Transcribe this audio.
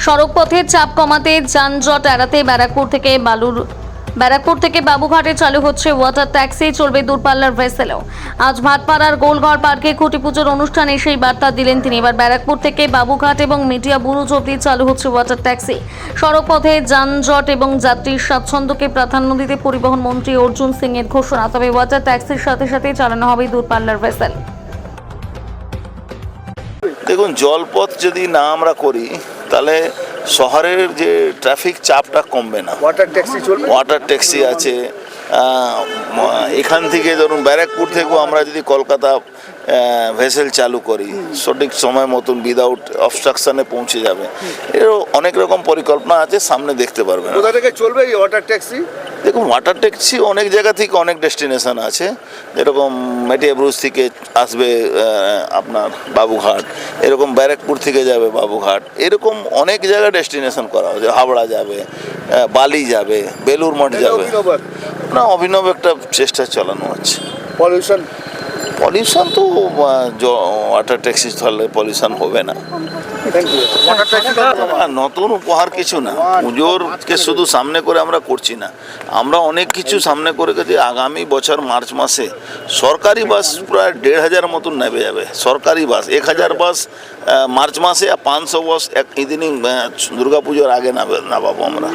সড়কপথের চাপ কমাতে যানজট এড়াতে ব্যারাকপুর থেকে বাবুঘাটে চালু হচ্ছে ওয়াটার ট্যাক্সি, চলবে দূরপাল্লার ভেসেলও। আজ ভাটপাড়ার গোলঘর পার্কে খুঁটি পুজোর অনুষ্ঠানে সেই বার্তা দিলেন তিনি। এবার ব্যারাকপুর থেকে বাবুঘাট এবং মিডিয়া বুরুজ অবধি চালু হচ্ছে ওয়াটার ট্যাক্সি। সড়কপথে যানজট এবং যাত্রীর স্বাচ্ছন্দ্যকে প্রাধান্য দিতে পরিবহন মন্ত্রী অর্জুন সিং এর ঘোষণা। তবে ওয়াটার ট্যাক্সির সাথে সাথে চালানো হবে দূরপাল্লার ভেসেল। দেখুন, জলপথ যদি না আমরা করি তাহলে শহরের যে ট্রাফিক চাপটা কমবে না। ওয়াটার ট্যাক্সি চলবে, ওয়াটার ট্যাক্সি আছে। এখান থেকে ধরুন ব্যারাকপুর থেকেও আমরা যদি কলকাতা ভেসেল চালু করি সঠিক সময় মতন উইদাউট অবস্ট্রাকশনে পৌঁছে যাবে। এরও অনেক রকম পরিকল্পনা আছে, সামনে দেখতে পারবেন। কোথা থেকে চলবে এই ওয়াটার ট্যাক্সি? দেখুন, ওয়াটার ট্যাক্সি অনেক জায়গা থেকে অনেক ডেস্টিনেশন আছে, যেরকম মেটিয়া ব্রুজ থেকে আসবে আপনার বাবুঘাট, এরকম ব্যারাকপুর থেকে যাবে বাবুঘাট, এরকম অনেক জায়গা ডেস্টিনেশন করা হচ্ছে। হাওড়া যাবে, বালি যাবে, বেলুর মঠ যাবে। না, অভিনব একটা চেষ্টা চালানো হচ্ছে। পলিউশন তো ওয়াটার ট্যাক্সি চললে পলিউশন হবে না। নতুন উপহার কিছু না, পুজোরকে শুধু সামনে করে আমরা করছি না, আমরা অনেক কিছু সামনে করে গেছি। আগামী বছর মার্চ মাসে সরকারি বাস প্রায় 1,500 মতন নেমে যাবে। সরকারি বাস 1,000 বাস মার্চ মাসে, আর 500 বাস ইদানিং দুর্গাপুজোর আগে নামাবো আমরা।